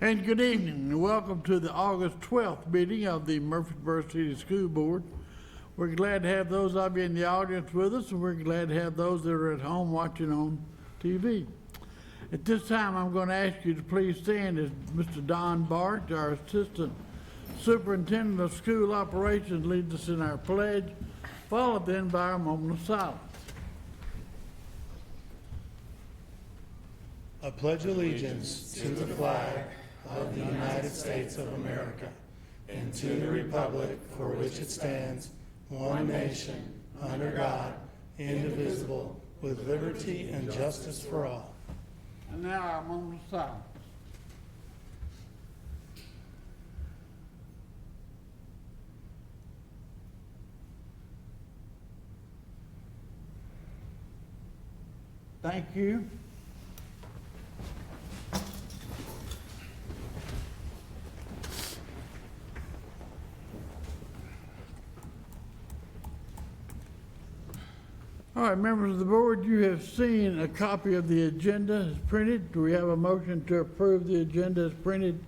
And good evening, and welcome to the August 12th meeting of the Murfreesboro City School Board. We're glad to have those of you in the audience with us, and we're glad to have those that are at home watching on TV. At this time, I'm going to ask you to please stand as Mr. Don Bart, our Assistant Superintendent of School Operations, leads us in our pledge, followed then by a moment of silence. I pledge allegiance to the flag of the United States of America and to the republic for which it stands, one nation, under God, indivisible, with liberty and justice for all. And now our moment of silence. Thank you. All right, members of the board, you have seen a copy of the agenda as printed. Do we have a motion to approve the agenda as printed?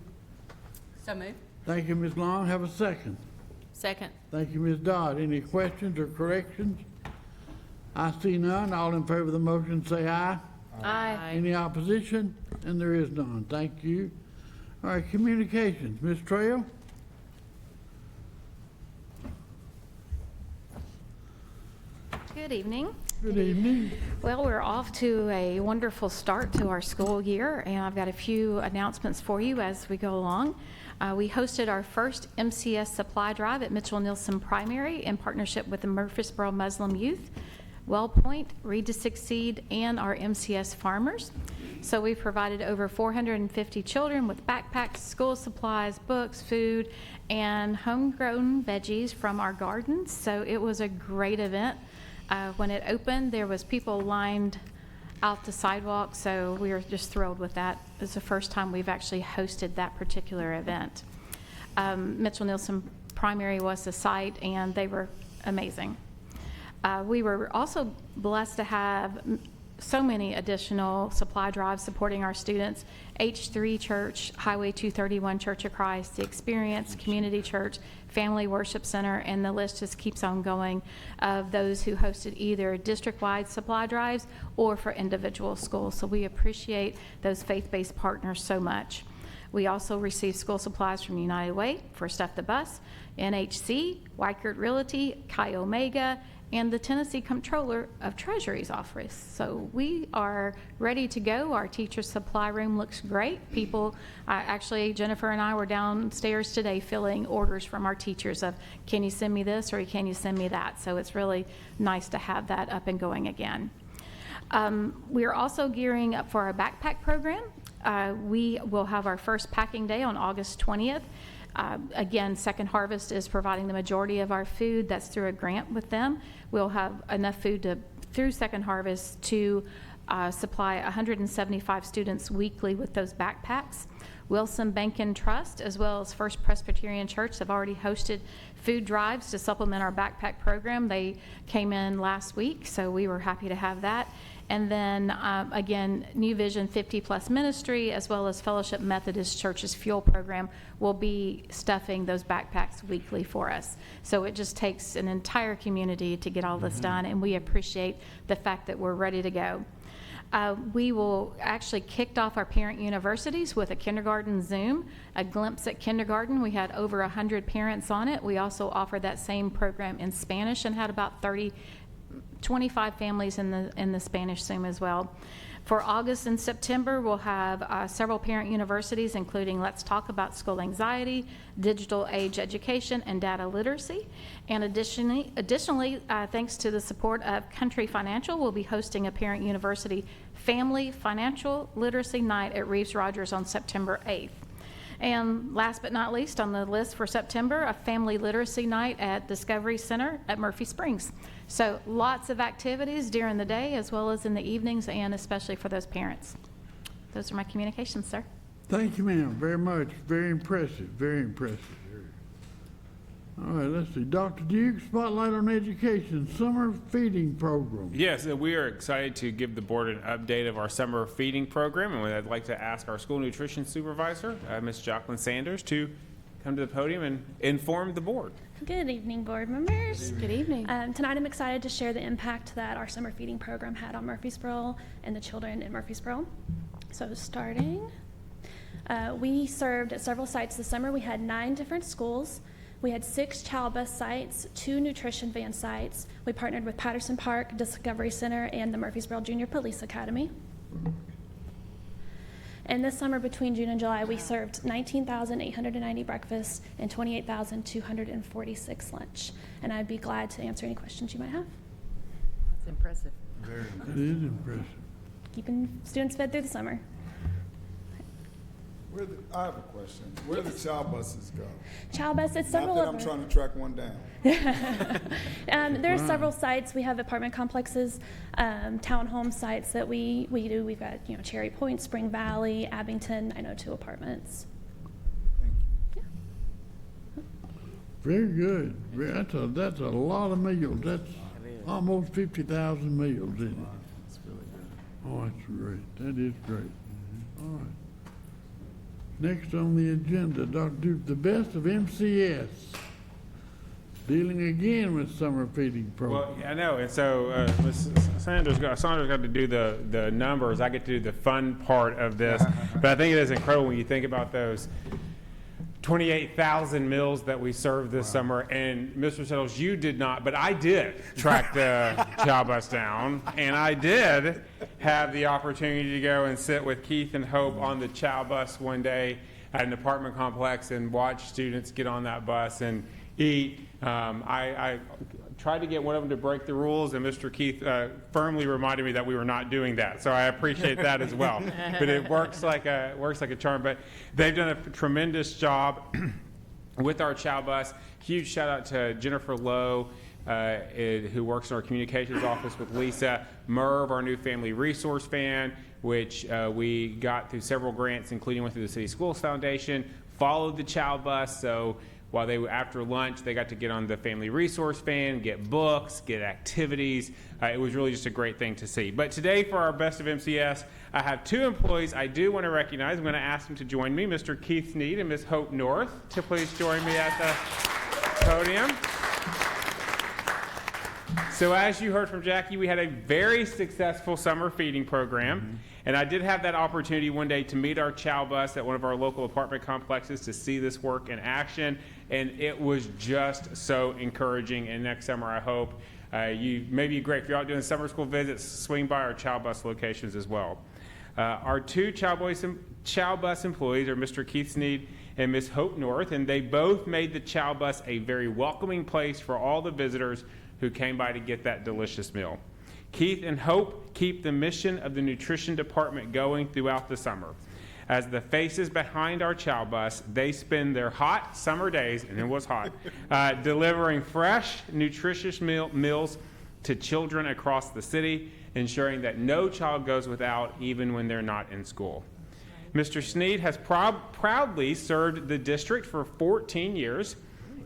So moved. Thank you, Ms. Long. Have a second. Second. Thank you, Ms. Dodd. Any questions or corrections? I see none. All in favor of the motion say aye. Aye. Any opposition? And there is none. Thank you. All right, communications. Ms. Trail? Good evening. Good evening. Well, we're off to a wonderful start to our school year, and I've got a few announcements for you as we go along. We hosted our first MCS supply drive at Mitchell Nielsen Primary in partnership with the Murfreesboro Muslim Youth, WellPoint, Read to Succeed, and our MCS farmers. So we provided over 450 children with backpacks, school supplies, books, food, and homegrown veggies from our gardens. So it was a great event. When it opened, there was people lined out the sidewalk, so we were just thrilled with that. It's the first time we've actually hosted that particular event. Mitchell Nielsen Primary was the site, and they were amazing. We were also blessed to have so many additional supply drives supporting our students. H3 Church, Highway 231 Church of Christ, The Experience, Community Church, Family Worship Center, and the list just keeps on going of those who hosted either district-wide supply drives or for individual schools. So we appreciate those faith-based partners so much. We also received school supplies from United Way for Stuff the Bus, NHC, Weichert Realty, Chi Omega, and the Tennessee Comptroller of Treasury's office. So we are ready to go. Our teacher supply room looks great. People, actually, Jennifer and I were downstairs today filling orders from our teachers of, can you send me this or can you send me that? So it's really nice to have that up and going again. We are also gearing up for our backpack program. We will have our first packing day on August 20th. Again, Second Harvest is providing the majority of our food. That's through a grant with them. We'll have enough food through Second Harvest to supply 175 students weekly with those backpacks. Wilson Bank and Trust, as well as First Presbyterian Church, have already hosted food drives to supplement our backpack program. They came in last week, so we were happy to have that. And then, again, New Vision 50 Plus Ministry, as well as Fellowship Methodist Church's fuel program, will be stuffing those backpacks weekly for us. So it just takes an entire community to get all this done, and we appreciate the fact that we're ready to go. We will actually kicked off our parent universities with a kindergarten Zoom, a glimpse at kindergarten. We had over 100 parents on it. We also offered that same program in Spanish and had about 25 families in the Spanish Zoom as well. For August and September, we'll have several parent universities, including Let's Talk About School Anxiety, Digital Age Education, and Data Literacy. And additionally, thanks to the support of Country Financial, we'll be hosting a parent university family financial literacy night at Reeves Rogers on September 8th. And last but not least on the list for September, a family literacy night at Discovery Center at Murphy Springs. So lots of activities during the day as well as in the evenings, and especially for those parents. Those are my communications, sir. Thank you, ma'am, very much. Very impressive, very impressive. All right, let's see. Dr. Duke, Spotlight on Education, Summer Feeding Program. Yes, we are excited to give the board an update of our summer feeding program, and I'd like to ask our school nutrition supervisor, Ms. Jacqueline Sanders, to come to the podium and inform the board. Good evening, board members. Good evening. Tonight I'm excited to share the impact that our summer feeding program had on Murfreesboro and the children in Murfreesboro. So starting, we served at several sites this summer. We had 9 different schools. We had 6 child bus sites, 2 nutrition van sites. We partnered with Patterson Park, Discovery Center, and the Murfreesboro Junior Police Academy. And this summer, between June and July, we served 19,890 breakfasts and 28,246 lunch. And I'd be glad to answer any questions you might have. That's impressive. That is impressive. Keeping students fed through the summer. I have a question. Where do the child buses go? Child bus, it's Not several that of I'm them. trying to track one down. There are several sites. We have apartment complexes, townhome sites that we do. We've got, Cherry Point, Spring Valley, Abington. I know 2 apartments. Thank you. Very good. That's a lot of meals. That's almost 50,000 meals, isn't it? That's really good. Oh, that's great. That is great. All right. Next on the agenda, Dr. Duke, the best of MCS. Dealing again with summer feeding program. Well, yeah, I know, and so Ms. Sanders got to do the numbers. I get to do the fun part of this, but I think it is incredible when you think about those 28,000 meals that we served this summer. And Mr. Settles, you did not, but I did track the child bus down, and I did have the opportunity to go and sit with Keith and Hope on the child bus one day at an apartment complex and watch students get on that bus and eat. I tried to get one of them to break the rules, and Mr. Keith firmly reminded me that we were not doing that. So I appreciate that as well. But it works like a charm. But they've done a tremendous job with our child bus. Huge shout out to Jennifer Lowe, who works in our communications office with Lisa. Merv, our new family resource van, which we got through several grants, including one through the City Schools Foundation, followed the child bus. So while they were after lunch, they got to get on the family resource van, get books, get activities. It was really just a great thing to see. But today, for our Best of MCS, I have 2 employees I do want to recognize. I'm going to ask them to join me, Mr. Keith Sneed and Ms. Hope North, to please join me at the podium. So as you heard from Jackie, we had a very successful summer feeding program. And I did have that opportunity one day to meet our child bus at one of our local apartment complexes to see this work in action. And it was just so encouraging. And next summer, I hope you maybe great if you're out doing summer school visits, swing by our child bus locations as well. Our 2 child bus employees are Mr. Keith Sneed and Ms. Hope North, and they both made the child bus a very welcoming place for all the visitors who came by to get that delicious meal. Keith and Hope keep the mission of the nutrition department going throughout the summer. As the faces behind our child bus, they spend their hot summer days, and it was hot, delivering fresh, nutritious meals to children across the city, ensuring that no child goes without even when they're not in school. Mr. Sneed has proudly served the district for 14 years.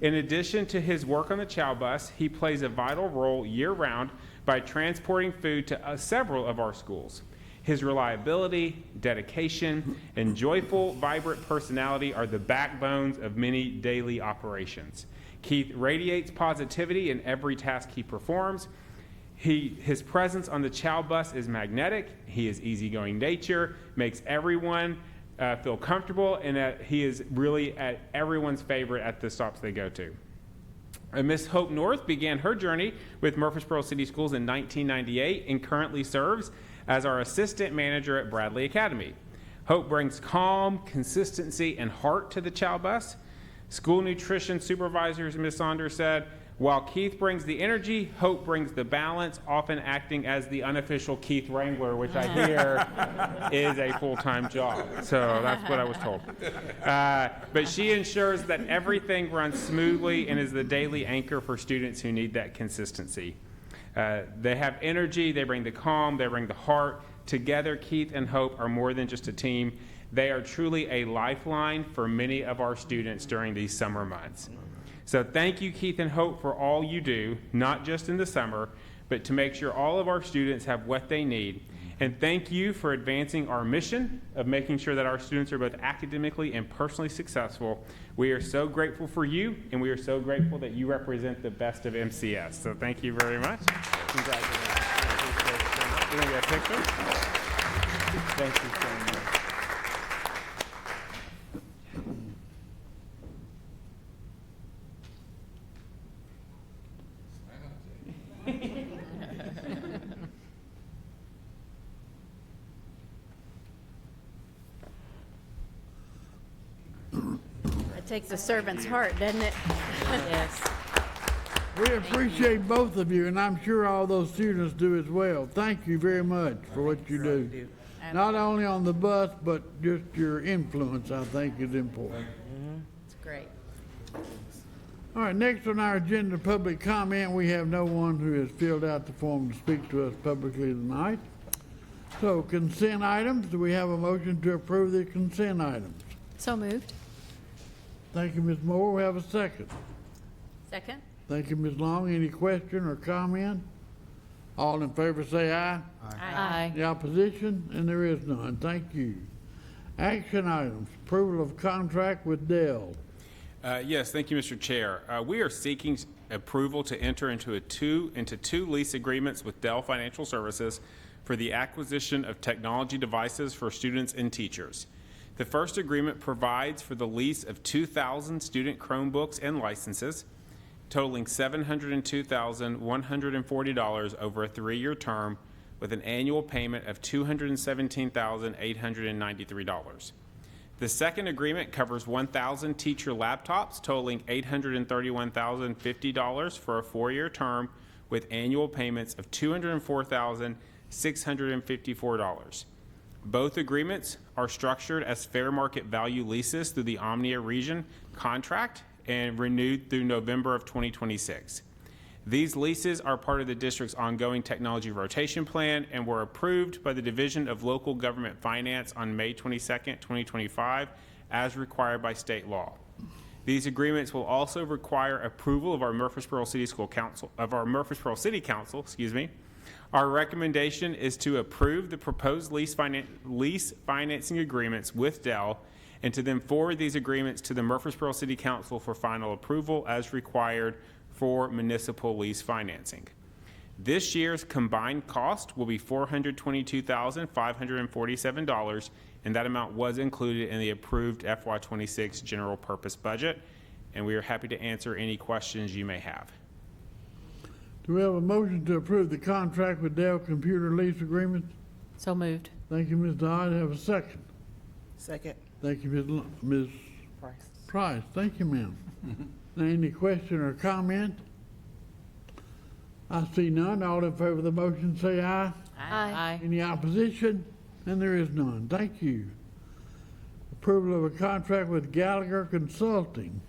In addition to his work on the child bus, he plays a vital role year-round by transporting food to several of our schools. His reliability, dedication, and joyful, vibrant personality are the backbones of many daily operations. Keith radiates positivity in every task he performs. His presence on the child bus is magnetic. He is easygoing nature, makes everyone feel comfortable, and he is really at everyone's favorite at the stops they go to. Ms. Hope North began her journey with Murfreesboro City Schools in 1998 and currently serves as our assistant manager at Bradley Academy. Hope brings calm, consistency, and heart to the child bus. School nutrition supervisors, Ms. Saunders said, while Keith brings the energy, Hope brings the balance, often acting as the unofficial Keith Wrangler, which I hear is a full-time job. So that's what I was told. But she ensures that everything runs smoothly and is the daily anchor for students who need that consistency. They have energy, they bring the calm, they bring the heart. Together, Keith and Hope are more than just a team. They are truly a lifeline for many of our students during these summer months. So thank you, Keith and Hope, for all you do, not just in the summer, but to make sure all of our students have what they need. And thank you for advancing our mission of making sure that our students are both academically and personally successful. We are so grateful for you, and we are so grateful that you represent the best of MCS. So thank you very much. Congratulations. We're going to get a picture. Thank you so much. It takes a servant's heart, doesn't it? Yes. We appreciate both of you, and I'm sure all those students do as well. Thank you very much for what you do. Not only on the bus, but just your influence, I think, is important. It's great. All right, next on our agenda, public comment. We have no one who has filled out the form to speak to us publicly tonight. So consent items, do we have a motion to approve the consent items? So moved. Thank you, Ms. Moore. We have a second. Second? Thank you, Ms. Long. Any question or comment? All in favor say aye. Aye. The opposition? And there is none. Thank you. Action items, approval of contract with Dell. Yes, thank you, Mr. Chair. We are seeking approval to enter into two lease agreements with Dell Financial Services for the acquisition of technology devices for students and teachers. The first agreement provides for the lease of 2,000 student Chromebooks and licenses, totaling $702,140 over a 3-year term, with an annual payment of $217,893. The second agreement covers 1,000 teacher laptops, totaling $831,050 for a 4-year term, with annual payments of $204,654. Both agreements are structured as fair market value leases through the Omnia Region contract and renewed through November of 2026. These leases are part of the district's ongoing technology rotation plan and were approved by the Division of Local Government Finance on May 22nd, 2025, as required by state law. These agreements will also require approval of our Murfreesboro City Council. Our recommendation is to approve the proposed lease financing agreements with Dell and to then forward these agreements to the Murfreesboro City Council for final approval as required for municipal lease financing. This year's combined cost will be $422,547, and that amount was included in the approved FY26 general purpose budget, and we are happy to answer any questions you may have. Do we have a motion to approve the contract with Dell Computer Lease Agreement? So moved. Thank you, Ms. Dodd. Have a second. Second. Thank you, Ms. Price. Thank you, ma'am. Now, any question or comment? I see none. All in favor of the motion say aye. Aye. Any opposition? And there is none. Thank you. Approval of a contract with Gallagher Consulting.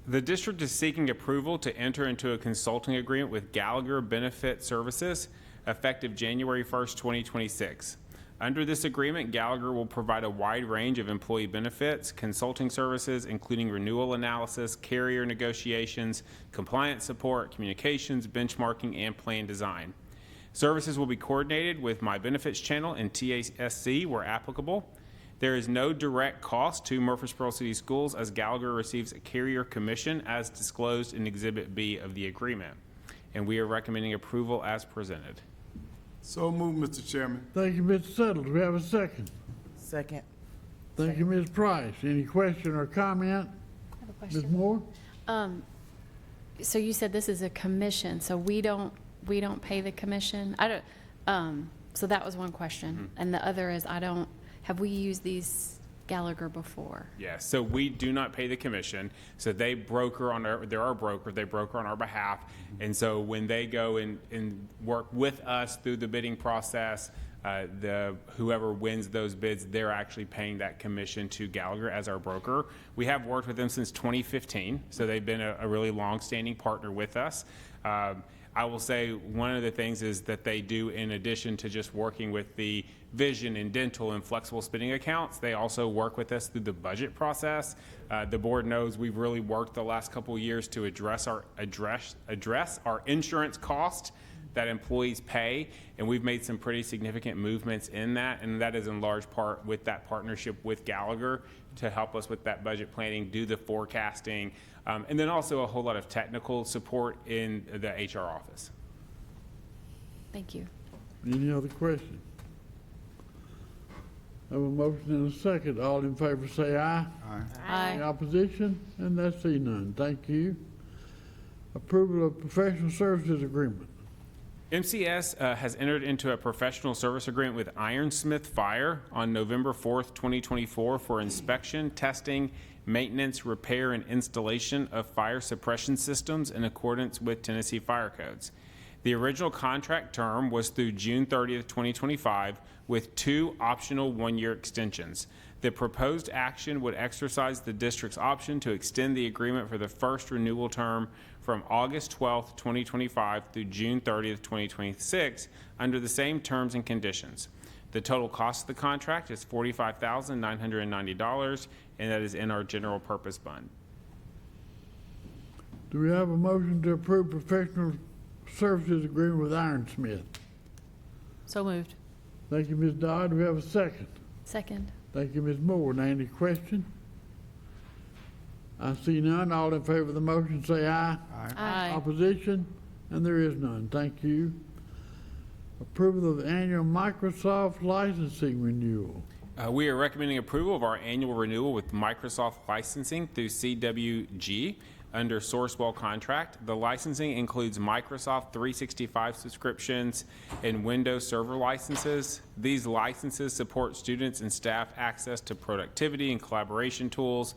The district is seeking approval to enter into a consulting agreement with Gallagher Benefit Services effective January 1st, 2026. Under this agreement, Gallagher will provide a wide range of employee benefits, consulting services, including renewal analysis, carrier negotiations, compliance support, communications, benchmarking, and plan design. Services will be coordinated with My Benefits Channel and TASC where applicable. There is no direct cost to Murfreesboro City Schools as Gallagher receives a carrier commission as disclosed in Exhibit B of the agreement. And we are recommending approval as presented. So moved, Mr. Chairman. Thank you, Mr. Settle. Do we have a second? Second. Thank you, Ms. Price. Any question or comment? I have a Ms. question. Moore? So you said this is a commission, so we don't pay the commission? So that was one question. And the other is, have we used these Gallagher before? Yes, so we do not pay the commission. So they broker they're our broker, they broker on our behalf. And so when they go and work with us through the bidding process, whoever wins those bids, they're actually paying that commission to Gallagher as our broker. We have worked with them since 2015, so they've been a really long-standing partner with us. I will say one of the things is that they do, in addition to just working with the vision and dental and flexible spending accounts, they also work with us through the budget process. The board knows we've really worked the last couple of years to address our insurance cost that employees pay, and we've made some pretty significant movements in that, and that is in large part with that partnership with Gallagher to help us with that budget planning, do the forecasting, and then also a whole lot of technical support in the HR office. Thank you. Any other questions? Have a motion and a second. All in favor say aye. Any opposition? And that's see none. Thank you. Approval of professional services agreement. MCS has entered into a professional service agreement with Ironsmith Fire on November 4th, 2024 for inspection, testing, maintenance, repair, and installation of fire suppression systems in accordance with Tennessee Fire Codes. The original contract term was through June 30th, 2025, with 2 optional 1-year extensions. The proposed action would exercise the district's option to extend the agreement for the first renewal term from August 12th, 2025 through June 30th, 2026, under the same terms and conditions. The total cost of the contract is $45,990, and that is in our general purpose fund. Do we have a motion to approve professional services agreement with Ironsmith? So moved. Thank you, Ms. Dodd. Do we have a second? Second. Thank you, Ms. Moore. Now, any question? I see none. All in favor of the motion say aye. Aye. Opposition? And there is none. Thank you. Approval of annual Microsoft licensing renewal. We are recommending approval of our annual renewal with Microsoft Licensing through CWG under Sourcewell contract. The licensing includes Microsoft 365 subscriptions and Windows Server licenses. These licenses support students and staff access to productivity and collaboration tools.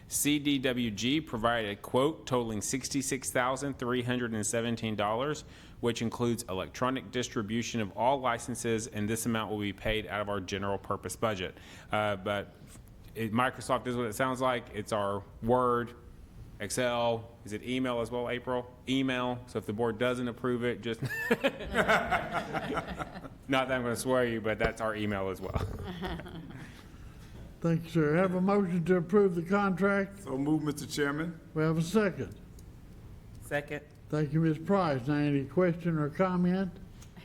CDWG provided a quote totaling $66,317, which includes electronic distribution of all licenses, and this amount will be paid out of our general purpose budget. Microsoft is what it sounds like. It's our Word, Excel. Is it email as well, April? Email. So if the board doesn't approve it, just not that I'm going to swear you, but that's our email as well. Thank you, sir. Have a motion to approve the contract. So move, Mr. Chairman. We have a second. Second. Thank you, Ms. Price. Now, any question or comment?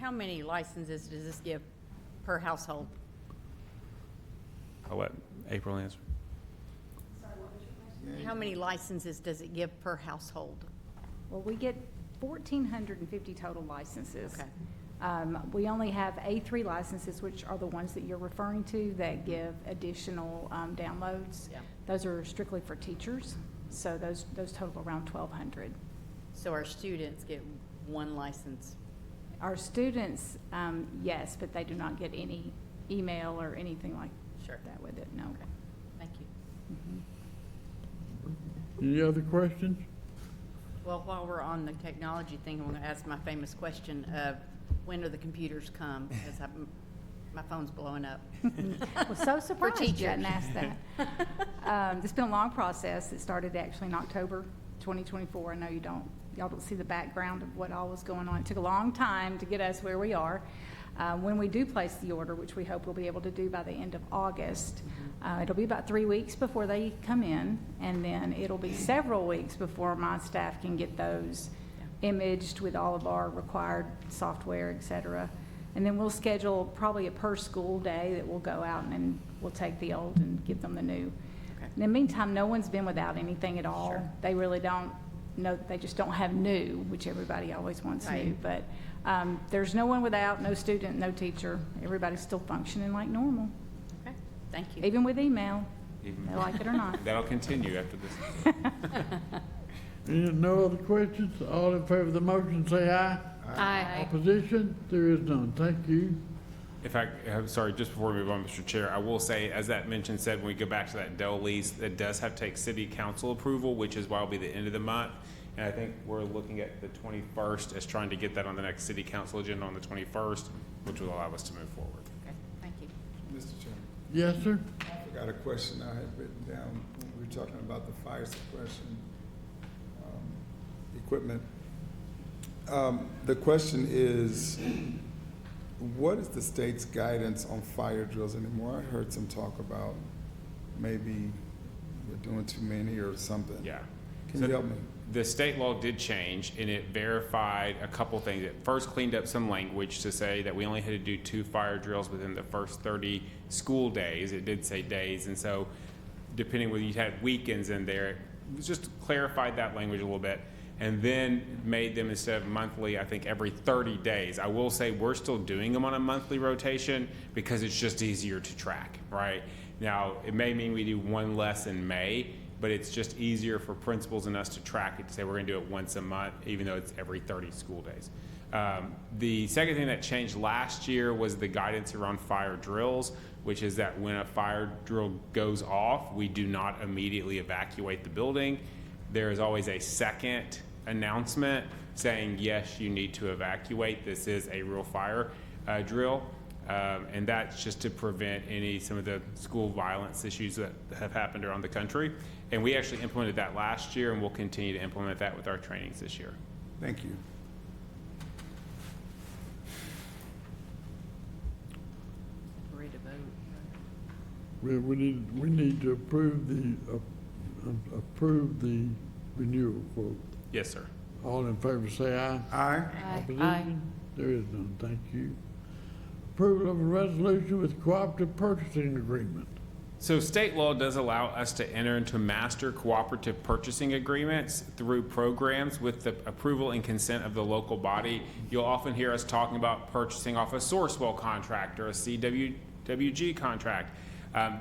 How many licenses does this give per household? I'll let April answer. How many licenses does it give per household? Well, we get 1,450 total licenses. Okay. We only have A3 licenses, which are the ones that you're referring to, that give additional downloads. Yeah. Those are strictly for teachers, so those total around 1,200. So our students get 1 license. Our students, yes, but they do not get any email or anything like Sure. that with it, no. Okay, thank you. Any other questions? Well, while we're on the technology thing, I'm going to ask my famous question of when do the computers come? Because my phone's blowing up. Well, so surprised you teachers. hadn't asked that. It's been a long process. It started actually in October 2024. I know y'all don't see the background of what all was going on. It took a long time to get us where we are. When we do place the order, which we hope we'll be able to do by the end of August, it'll be about 3 weeks before they come in, and then it'll be several weeks before my staff can get those imaged with all of our required software, et cetera. And then we'll schedule probably a per school day that we'll go out and then we'll take the old and give them the new. Okay. In the meantime, no one's been without anything at all. Sure. They really don't know, they just don't have new, which everybody always wants Right. new. But there's no one without, no student, no teacher. Everybody's still functioning like normal, Okay, thank you. even with email, Even- they like it or not. That'll continue after this. No other questions? All in favor of the motion say aye. Aye. Opposition? There is none. Thank you. I'm sorry, just before we move on, Mr. Chair, I will say, as that mention said, when we go back to that Dell lease, it does have to take city council approval, which is why it'll be the end of the month. And I think we're looking at the 21st as trying to get that on the next city council agenda on the 21st, which will allow us to move forward. Okay, thank you. Mr. Chairman, Yes, sir? I forgot a question I had written down when we were talking about the fire suppression equipment. The question is, what is the state's guidance on fire drills anymore? I heard some talk about maybe we're doing too many or something. Yeah. Can So you help me? The state law did change, and it verified a couple things. It first cleaned up some language to say that we only had to do 2 fire drills within the first 30 school days. It did say days, and so depending whether you had weekends in there, it just clarified that language a little bit, and then made them, instead of monthly, I think every 30 days. I will say we're still doing them on a monthly rotation because it's just easier to track, right? Now, it may mean we do 1 less in May, but it's just easier for principals and us to track it, to say we're gonna do it once a month, even though it's every 30 school days. The second thing that changed last year was the guidance around fire drills, which is that when a fire drill goes off, we do not immediately evacuate the building. There is always a second announcement saying, yes, you need to evacuate. This is a real fire drill. And that's just to prevent some of the school violence issues that have happened around the country. And we actually implemented that last year, and we'll continue to implement that with our trainings this year. Thank you. Ready to vote. We need to approve the renewal quote. Yes, sir. All in favor say aye. Aye. Opposition? There is none, thank you. Approval of a resolution with cooperative purchasing agreement. So state law does allow us to enter into master cooperative purchasing agreements through programs with the approval and consent of the local body. You'll often hear us talking about purchasing off a Sourcewell contract or a CWG contract.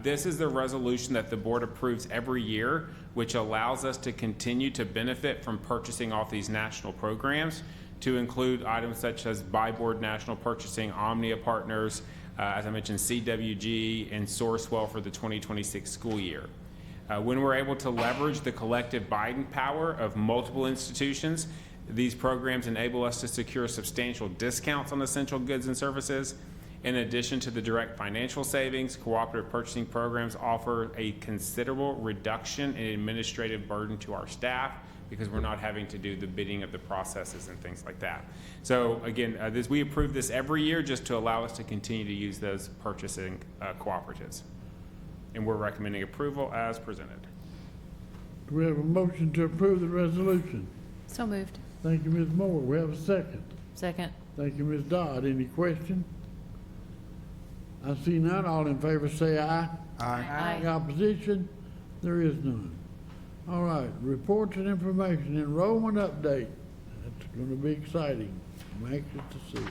This is the resolution that the board approves every year, which allows us to continue to benefit from purchasing off these national programs, to include items such as Buy Board National Purchasing, Omnia Partners, as I mentioned, CWG, and Sourcewell for the 2026 school year. When we're able to leverage the collective buying power of multiple institutions, these programs enable us to secure substantial discounts on essential goods and services. In addition to the direct financial savings, cooperative purchasing programs offer a considerable reduction in administrative burden to our staff, because we're not having to do the bidding of the processes and things like that. So again, we approve this every year just to allow us to continue to use those purchasing cooperatives. And we're recommending approval as presented. Do we have a motion to approve the resolution? So moved. Thank you, Ms. Moore. We have a second. Second. Thank you, Ms. Dodd. Any question? I see none. All in favor say aye. Aye. Any opposition? There is none. All right, reports and information, enrollment update. That's going to be exciting. I'm anxious to see.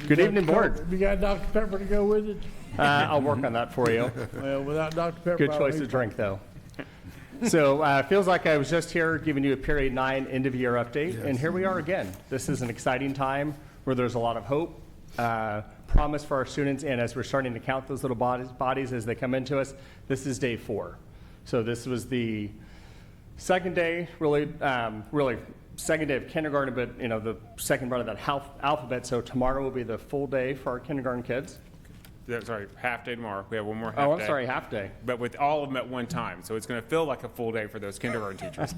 Good evening, board. You got Dr. Pepper to go with it? I'll work on that for you. Well, without Dr. Pepper. Good I'll choice be- to drink, though. So it feels like I was just here giving you a period 9 end of year update, and here we are again. This is an exciting time where there's a lot of hope, promise for our students, and as we're starting to count those little bodies as they come into us, this is day 4. So this was the second day, really second day of kindergarten, but the second run of that alphabet. So tomorrow will be the full day for our kindergarten kids. Sorry, half day tomorrow. We have one more half day. I'm sorry, half day. But with all of them at one time. So it's going to feel like a full day for those kindergarten teachers.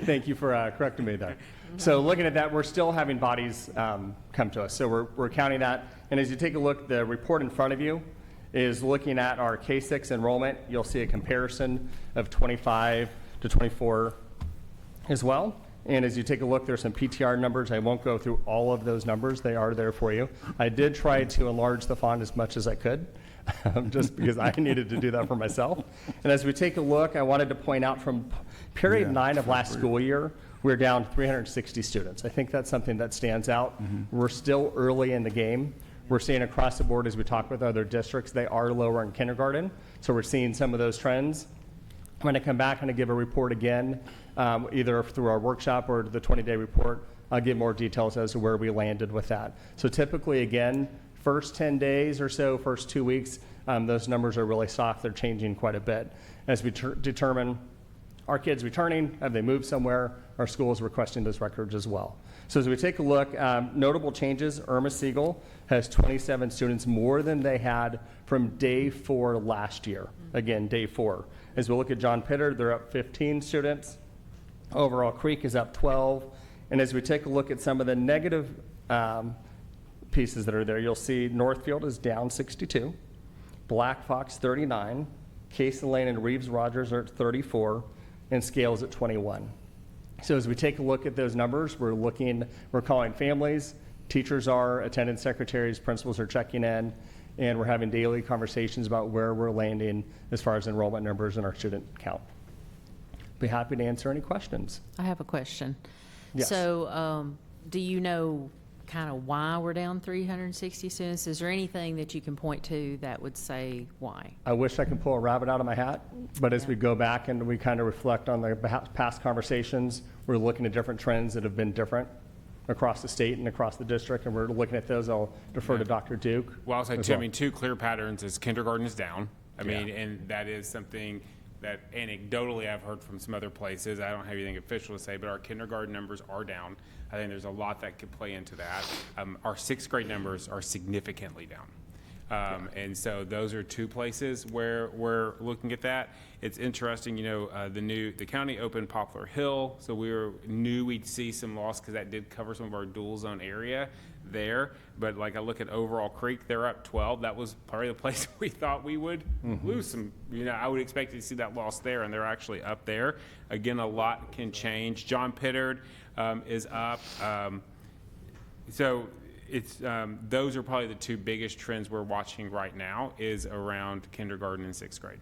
Thank you for correcting me there. So looking at that, we're still having bodies come to us. So we're counting that. And as you take a look, the report in front of you is looking at our K-6 enrollment. You'll see a comparison of 25 to 24 as well. And as you take a look, there's some PTR numbers. I won't go through all of those numbers. They are there for you. I did try to enlarge the font as much as I could, just because I needed to do that for myself. And as we take a look, I wanted to point out from period 9 of last school year, we're down 360 students. I think that's something that stands out. We're still early in the game. We're seeing across the board as we talk with other districts, they are lower in kindergarten. So we're seeing some of those trends. I'm going to come back and give a report again, either through our workshop or the 20-day report. I'll give more details as to where we landed with that. So typically, again, first 10 days or so, first 2 weeks, those numbers are really soft. They're changing quite a bit. As we determine our kids returning, have they moved somewhere, our school is requesting those records as well. So as we take a look, notable changes, Irma Siegel has 27 students more than they had from day 4 last year. Again, day 4. As we look at John Pitter, they're up 15 students. Overall Creek is up 12. And as we take a look at some of the negative pieces that are there, you'll see Northfield is down 62, Black Fox 39, Casey Lane and Reeves Rogers are at 34, and Scales at 21. So as we take a look at those numbers, we're calling families, teachers are, attendance secretaries, principals are checking in, and we're having daily conversations about where we're landing as far as enrollment numbers and our student count. Be happy to answer any questions. I have a question. Yes. So, do you know kind of why we're down 360 students? Is there anything that you can point to that would say why? I wish I could pull a rabbit out of my hat, but as Yeah. we go back and we kind of reflect on the past conversations, we're looking at different trends that have been different across the state and across the district, and we're looking at those. I'll defer to Dr. Duke. Well, I'll say, as too, I well. mean, two clear patterns is kindergarten is down. I Yeah. mean, and that is something that anecdotally I've heard from some other places. I don't have anything official to say, but our kindergarten numbers are down. I think there's a lot that could play into that. Our sixth grade numbers are significantly down. And so those are two places where we're looking at that. It's interesting, you know, the county opened Poplar Hill, so we knew we'd see some loss because that did cover some of our dual zone area there. But like I look at Overall Creek, they're up 12. That was probably the place we thought we would lose some. You know, I would expect to see that loss there, and they're actually up there. Again, a lot can change. John Pittard is up. So it's those are probably the two biggest trends we're watching right now is around kindergarten and sixth grade.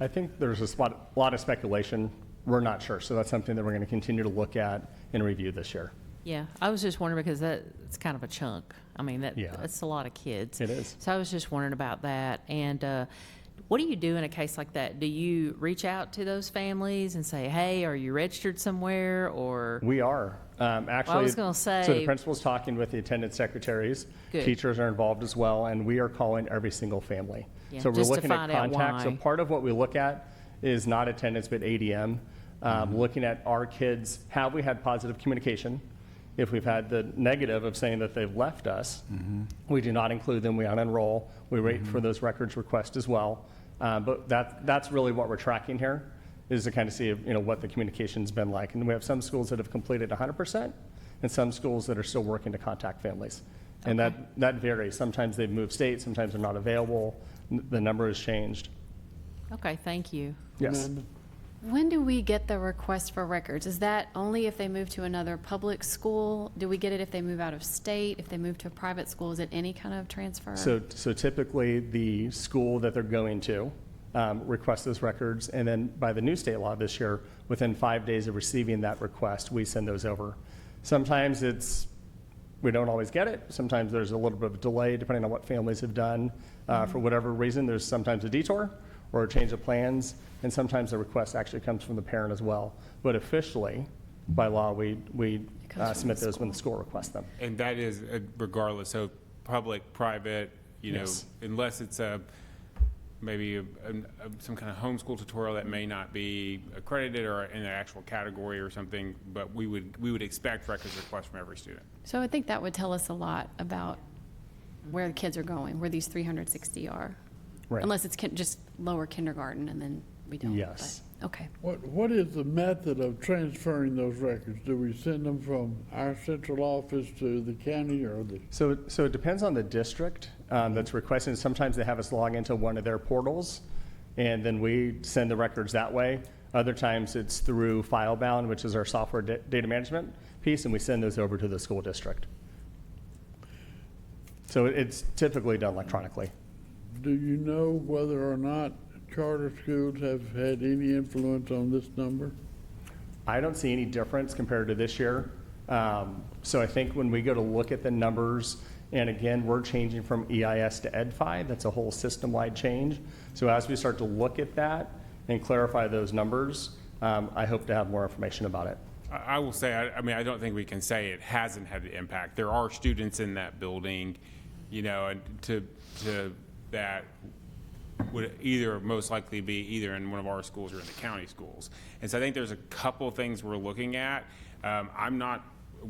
I think there's a lot of speculation. We're not sure, so that's something that we're going to continue to look at and review this year. Yeah, I was just wondering because it's kind of a chunk. I mean, that's a lot of kids. It is. So I was just wondering about that. And what do you do in a case like that? Do you reach out to those families and say, hey, are you registered somewhere, or? We are. Actually, I was gonna say- so the principal's talking with the attendance secretaries. Good. Teachers are involved as well, and we are calling every single family. Yeah, So we're just to looking at find out contacts. So why. part of what we look at is not attendance, but ADM. Looking at our kids, have we had positive communication? If we've had the negative of saying that they've left us, we do not include them. We unenroll. We wait for those records requests as well. But that's really what we're tracking here, is to kind of see what the communication's been like. And we have some schools that have completed 100%, and some schools that are still working to contact families. And that varies. Sometimes they've moved states, sometimes they're not available. The number has changed. Okay, thank you. Yes. Amanda? When do we get the request for records? Is that only if they move to another public school? Do we get it if they move out of state? If they move to a private school, is it any kind of transfer? So typically, the school that they're going to requests those records, and then by the new state law this year, within 5 days of receiving that request, we send those over. Sometimes we don't always get it. Sometimes there's a little bit of a delay, depending on what families have done. For whatever reason, there's sometimes a detour or a change of plans, and sometimes the request actually comes from the parent as well. But officially, by law, we submit those when the school requests them. And that is regardless, so public, private, Yes. unless it's maybe some kind of homeschool tutorial that may not be accredited or in an actual category or something, but we would expect records requests from every student. So I think that would tell us a lot about where the kids are going, where these 360 are. Right. Unless it's just lower kindergarten, and then we don't. Yes. But, okay. What is the method of transferring those records? Do we send them from our central office to the county, or the? So it depends on the district that's requesting. Sometimes they have us log into one of their portals, and then we send the records that way. Other times it's through FileBound, which is our software data management piece, and we send those over to the school district. So it's typically done electronically. Do you know whether or not charter schools have had any influence on this number? I don't see any difference compared to this year. So I think when we go to look at the numbers, and again, we're changing from EIS to EdFi, that's a whole system-wide change. So as we start to look at that and clarify those numbers, I hope to have more information about it. I will say, I don't think we can say it hasn't had an impact. There are students in that building, and to that would either most likely be either in one of our schools or in the county schools. And so I think there's a couple things we're looking at. I'm not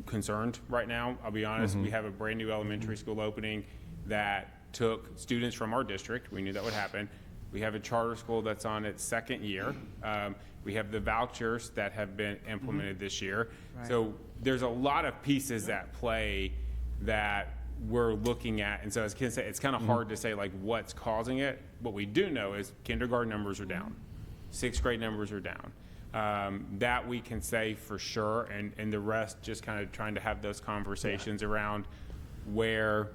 concerned right now, I'll be honest. We have a brand new elementary school opening that took students from our district, we knew that would happen, We have a charter school that's on its second year. We have the vouchers that have been implemented this year. So there's a lot of pieces at play that we're looking at. And so as Ken said, it's kind of hard to say like what's causing it. What we do know is kindergarten numbers are down. 6th grade numbers are down. That we can say for sure, and the rest just kind of trying to have those conversations around where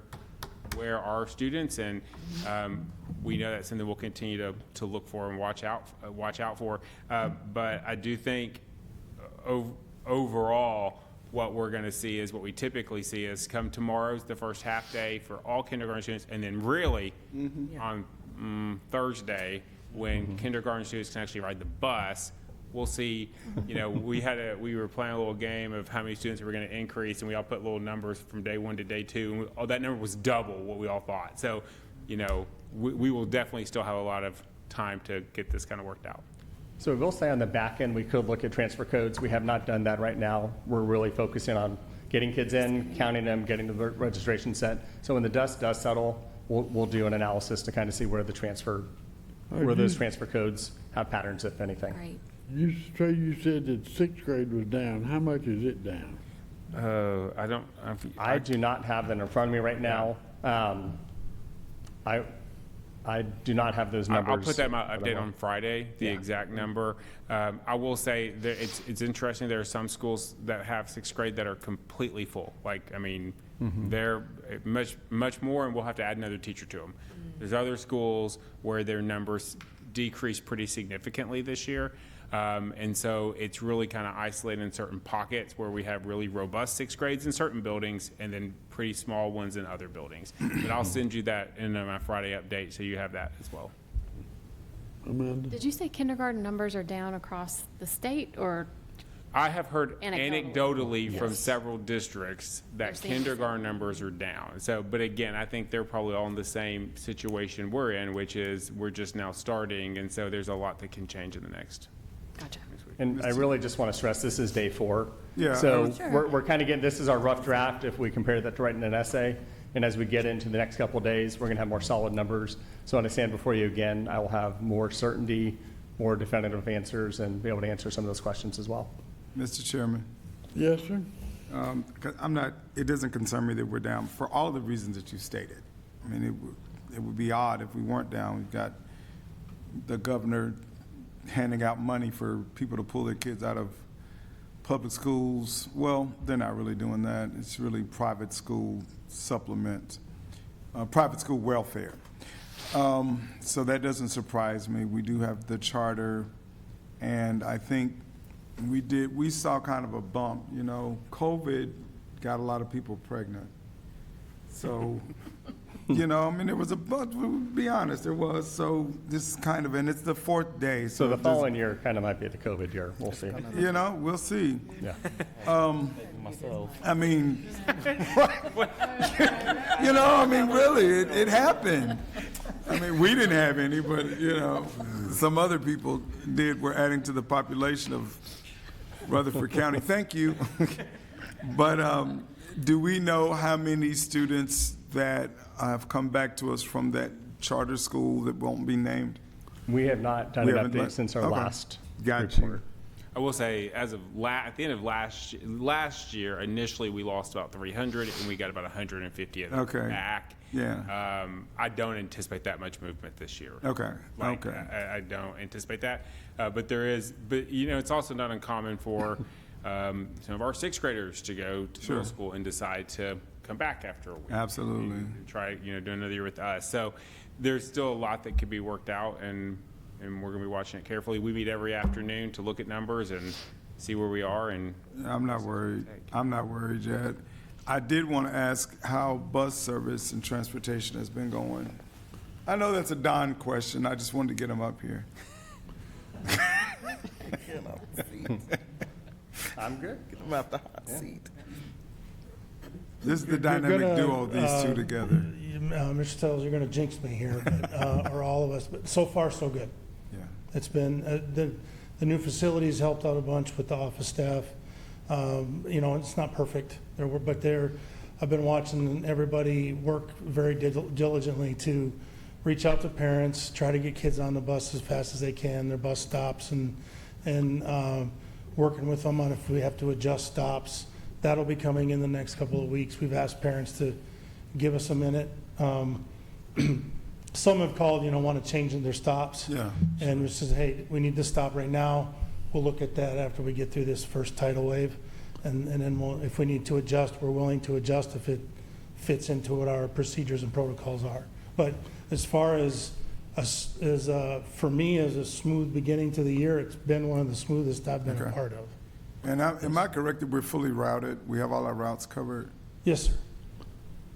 are students, and we know that's something we'll continue to look for and watch out for. But I do think overall, what we're going to see is what we typically see is come tomorrow's the first half day for all kindergarten students, and then really on Thursday when kindergarten students can actually ride the bus. We'll see, you know, we were playing a little game of how many students were going to increase, and we all put little numbers from day 1 to day 2, and that number was double what we all thought. So, you know, we will definitely still have a lot of time to get this kind of worked out. So we will say on the back end, we could look at transfer codes. We have not done that right now. We're really focusing on getting kids in, counting them, getting the registration set. So when the dust does settle, we'll do an analysis to kind of see where those transfer codes have patterns, if anything. Great. You said that 6th grade was down. How much is it down? I do not have that in front of me right now. I do not have those numbers. I'll put that in my update on Friday, the exact number. I will say that it's interesting. There are some schools that have 6th grade that are completely full. Like, I mean, they're much more, and we'll have to add another teacher to them. There's other schools where their numbers decrease pretty significantly this year. And so it's really kind of isolated in certain pockets where we have really robust 6th grades in certain buildings and then pretty small ones in other buildings. But I'll send you that in my Friday update so you have that as well. Amanda? Did you say kindergarten numbers are down across the state, or? I have heard Anecdotally. anecdotally from several districts that kindergarten numbers are down. So, but again, I think they're probably all in the same situation we're in, which is we're just now starting, and so there's a lot that can change in the next. Gotcha. And I really just want to stress, this is day 4. Yeah. So Sure. we're kind of getting, this is our rough draft if we compare that to writing an essay. And as we get into the next couple of days, we're going to have more solid numbers. So when I stand before you again, I will have more certainty, more definitive answers, and be able to answer some of those questions as well. Mr. Chairman, Yes, sir? 'cause it doesn't concern me that we're down for all the reasons that you stated. I mean, it would be odd if we weren't down. We've got the governor handing out money for people to pull their kids out of public schools. Well, they're not really doing that. It's really private school supplement, private school welfare. So that doesn't surprise me. We do have the charter, and I think we saw kind of a bump. You know, COVID got a lot of people pregnant. So, you know, I mean, there was a bunch, we'll be honest, there was. So this kind of, and it's the 4th day. So the following year kind of might be the COVID year. We'll see. You know, we'll see. Yeah. I mean, you know, I mean, really, it happened. I mean, we didn't have any, but, you know, some other people did. We're adding to the population of Rutherford County. Thank you. But do we know how many students that have come back to us from that charter school that won't be named? We have not done an update since our last report. I will say, as of at the end of last year, initially we lost about 300, and we got about 150 of them back. Yeah. I don't anticipate that much movement this year. Okay. Like, okay. I don't anticipate that, but there is. But you know, it's also not uncommon for some of our 6th graders to go to middle school and decide to come back after a week. Absolutely. And try, you know, do another year with us. So there's still a lot that could be worked out, and we're going to be watching it carefully. We meet every afternoon to look at numbers and see where we are. And I'm not worried. I'm not worried yet. I did want to ask how bus service and transportation has been going. I know that's a Don question. I just wanted to get him up here. I'm good. Get them out the hot seat. This is the dynamic duo, these two together. Mr. Tells, you're going to jinx me here, but, or all of us, but so far, so good. Yeah. It's been, the new facilities helped out a bunch with the office staff. You know, it's not perfect, but I've been watching everybody work very diligently to reach out to parents, try to get kids on the bus as fast as they can, their bus stops, and working with them on if we have to adjust stops. That'll be coming in the next couple of weeks. We've asked parents to give us a minute. Some have called, want to change their stops. Yeah. And we said, hey, we need to stop right now. We'll look at that after we get through this first tidal wave. And then if we need to adjust, we're willing to adjust if it fits into what our procedures and protocols are. But as far as for me, as a smooth beginning to the year, it's been one of the smoothest I've been a part of. And am I correct that we're fully routed? We have all our routes covered? Yes, sir.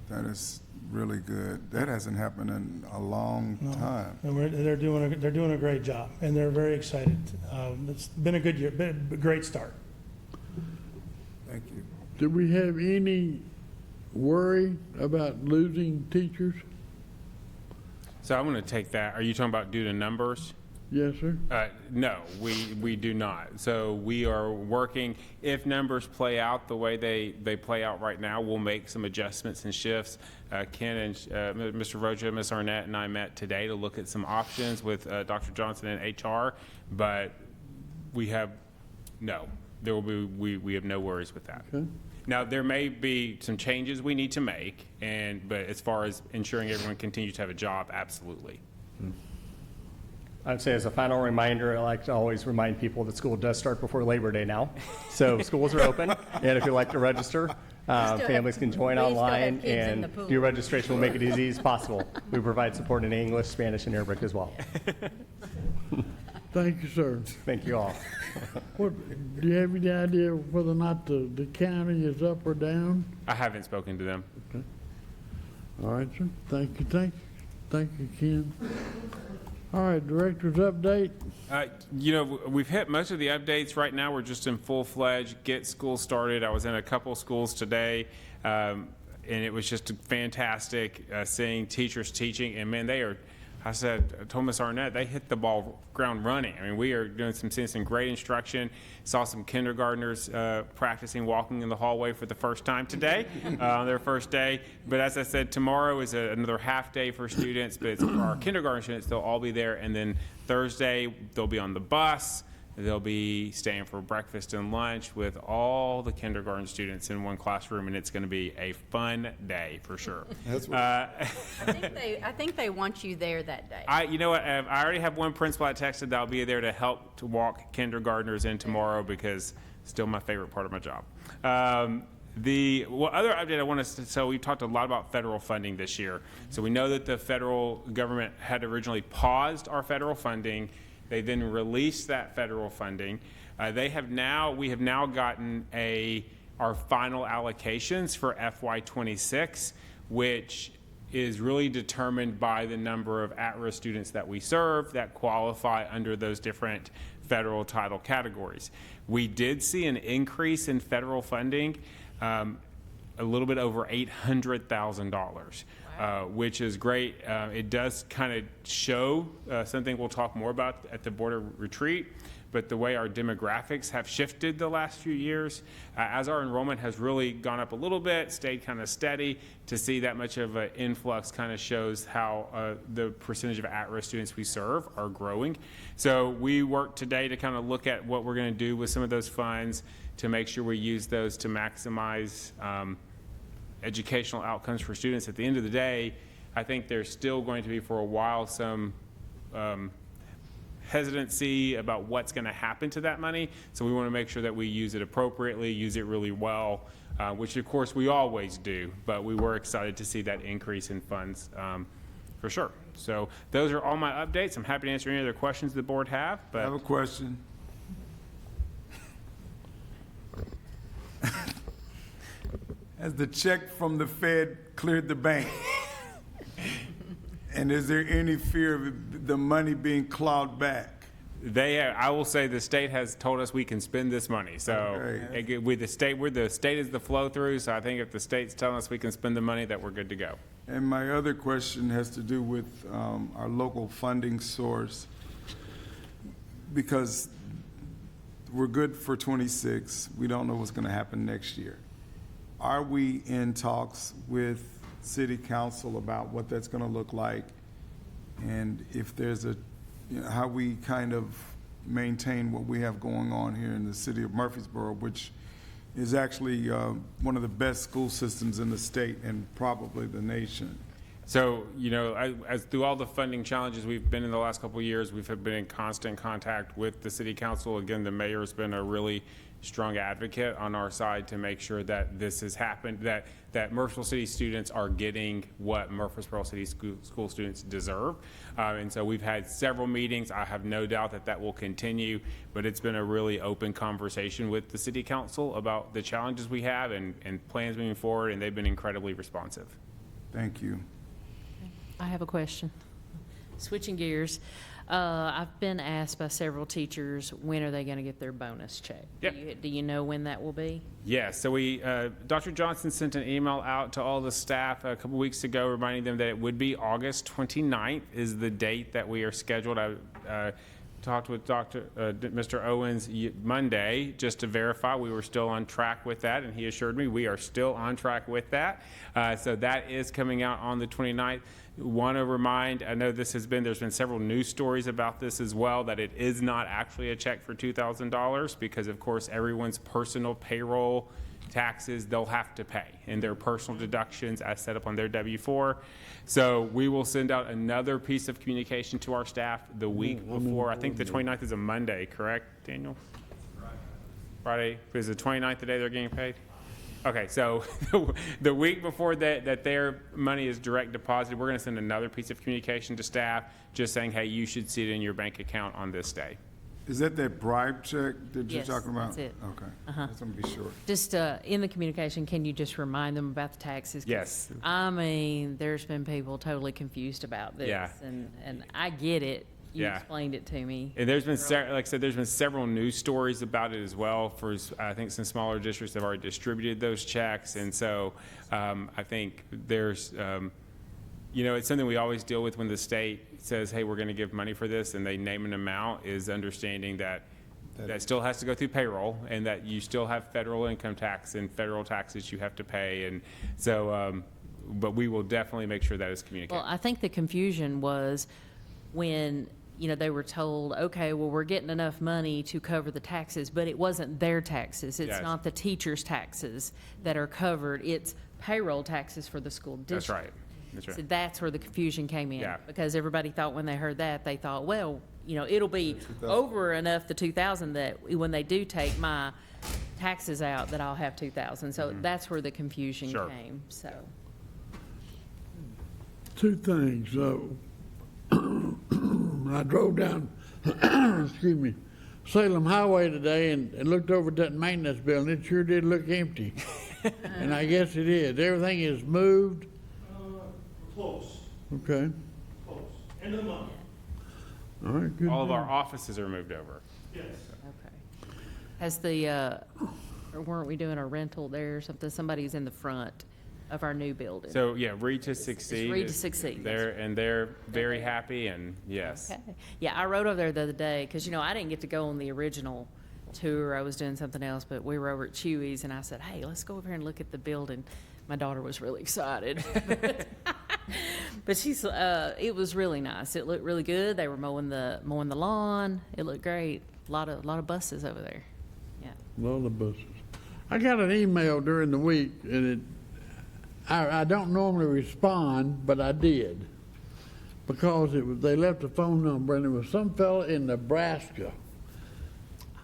That is really good. That hasn't happened in a long time. And they're doing a great job, and they're very excited. It's been a good year, been a great start. Thank you. Do we have any worry about losing teachers? So I'm going to take that. Are you talking about due to numbers? Yes, sir. No, we do not. So we are working, if numbers play out the way they play out right now, we'll make some adjustments and shifts. Ken and Mr. Rocha, Ms. Arnett, and I met today to look at some options with Dr. Johnson and HR, but we have no worries with that. Okay. Now, there may be some changes we need to make, but as far as ensuring everyone continues to have a job, absolutely. I'd say as a final reminder, I like to always remind people that school does start before Labor Day now. So schools are open, and if you'd like to register, families can join we still have online, kids in and the pool. your registration will make it as easy as possible. We provide support in English, Spanish, and Arabic as well. Thank you, sir. Thank you all. Do you have any idea whether or not the county is up or down? I haven't spoken to them. All right, sir. Thank you, Ken. All right, director's update. We've hit most of the updates. Right now, we're just in full-fledged get school started. I was in a couple schools today, and it was just fantastic seeing teachers teaching. And, man, I told Ms. Arnett, they hit the ground running. I mean, we are seeing some great instruction. Saw some kindergartners practicing walking in the hallway for the first time today on their first day. But as I said, tomorrow is another half day for students, but it's for our kindergarten students. They'll all be there. And then Thursday, they'll be on the bus. They'll be staying for breakfast and lunch with all the kindergarten students in one classroom, and it's going to be a fun day for sure. I think they want you there that day. I already have one principal I texted that I'll be there to help to walk kindergartners in tomorrow because it's still my favorite part of my job. The other update I want to, so we talked a lot about federal funding this year. So we know that the federal government had originally paused our federal funding. They then released that federal funding. We have now gotten our final allocations for FY26, which is really determined by the number of at-risk students that we serve that qualify under those different federal title categories. We did see an increase in federal funding, a little bit over $800,000. Which is great. It does kind of show something we'll talk more about at the board retreat, but the way our demographics have shifted the last few years, as our enrollment has really gone up a little bit, stayed kind of steady, to see that much of an influx kind of shows how the percentage of at-risk students we serve are growing. So we worked today to kind of look at what we're going to do with some of those funds to make sure we use those to maximize educational outcomes for students. At the end of the day, I think there's still going to be for a while some hesitancy about what's going to happen to that money. So we want to make sure that we use it appropriately, use it really well, which of course we always do, but we were excited to see that increase in funds for sure. So those are all my updates. I'm happy to answer any other questions the board have. But I have a question. Has the check from the Fed cleared the bank? And is there any fear of the money being clawed back? I will say the state has told us we can spend this money. So with the state is the flow through. So I think if the state's telling us we can spend the money, that we're good to go. And my other question has to do with our local funding source, because we're good for 26. We don't know what's going to happen next year. Are we in talks with City Council about what that's going to look like and if there's a, how we kind of maintain what we have going on here in the city of Murfreesboro, which is actually one of the best school systems in the state and probably the nation. So, as through all the funding challenges we've been in the last couple of years, we've been in constant contact with the city council. Again, the mayor's been a really strong advocate on our side to make sure that this has happened, that Murfreesboro City students are getting what Murfreesboro City school students deserve. And so we've had several meetings. I have no doubt that that will continue, but it's been a really open conversation with the city council about the challenges we have and plans moving forward, and they've been incredibly responsive. Thank you. I have a question. Switching gears, I've been asked by several teachers, when are they going to get their bonus check? Yep. Do you know when that will be? Yes, so Dr. Johnson sent an email out to all the staff a couple weeks ago reminding them that it would be August 29th is the date that we are scheduled. I talked with Mr. Owens Monday just to verify we were still on track with that, and he assured me we are still on track with that. So that is coming out on the 29th. Want to remind, I know there's been several news stories about this as well, that it is not actually a check for $2,000 because, of course, everyone's personal payroll taxes they'll have to pay and their personal deductions as set up on their W-4. So we will send out another piece of communication to our staff the week before. I think the 29th is a Monday, correct, Daniel? Friday. Is the 29th the day they're getting paid? Okay, so the week before that their money is direct deposited, we're going to send another piece of communication to staff just saying, hey, you should see it in your bank account on this day. Is that bribe check that you're Yes, talking about? that's it. Okay. I just want to be sure. Just in the communication, can you just remind them about the taxes? 'Cause, Yes. I mean, there's been people totally confused about this. Yeah. And I get it. You Yeah. explained it to me. And there's been, like I said, there's been several news stories about it as well. I think some smaller districts have already distributed those checks, and so I think there's, it's something we always deal with when the state says, "Hey, we're going to give money for this," and they name an amount. Is understanding that still has to go through payroll, and that you still have federal income tax and federal taxes you have to pay, and so. But we will definitely make sure that is communicated. Well, I think the confusion was when they were told, okay, well, we're getting enough money to cover the taxes, but it wasn't their taxes. It's Yes. not the teachers' taxes that are covered. It's payroll taxes for the school district. That's right. That's right. So that's where the confusion came in. Yeah. Because everybody thought when they heard that, they thought, well, it'll be over enough the 2,000 that when they do take my taxes out, that I'll have 2,000. So that's where the confusion Sure. came, so. Two things. I drove down, excuse me, Salem Highway today and looked over at that maintenance building. It sure did look empty. And I guess it is. Everything is moved. Close, Okay. close. End of the month, All right, good. All of deal. our offices are moved over. yes. Okay. Has or weren't we doing a rental there or something? Somebody's in the front of our new building. So yeah, Read to Succeed. Read to Succeed, that's They're very happy, and yes. Okay. Yeah, I rode over there the other day because, I didn't get to go on the original tour. I was doing something else, but we were over at Chewy's and I said, hey, let's go over here and look at the building. My daughter was really excited. But it was really nice. It looked really good. They were mowing the lawn. It looked great. A lot of buses over there. Yeah. Lot of buses. I got an email during the week, and I don't normally respond, but I did, because they left a phone number, and it was some fella in Nebraska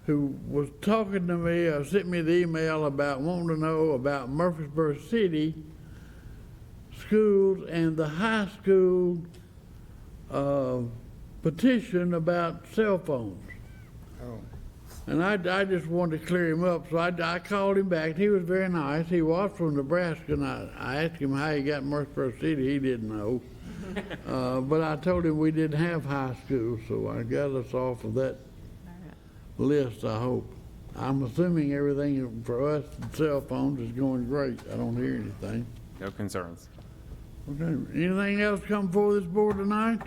who was talking to me, sent me the email about wanting to know about Murfreesboro City schools and the high school petition about cell phones. Oh. And I just wanted to clear him up, so I called him back. He was very nice. He was from Nebraska, and I asked him how he got Murfreesboro City. He didn't know. But I told him we didn't have high school, so I got us off of that list, I hope. I'm assuming everything for us, cell phones, is going great. I don't hear anything. No concerns. Okay, anything else come before this board tonight?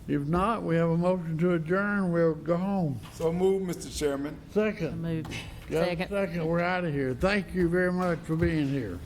If not, we have a motion to adjourn. We'll go home. So move, Mr. Chairman. Second. Move. Got a Second. second. We're out of here. Thank you very much for being here.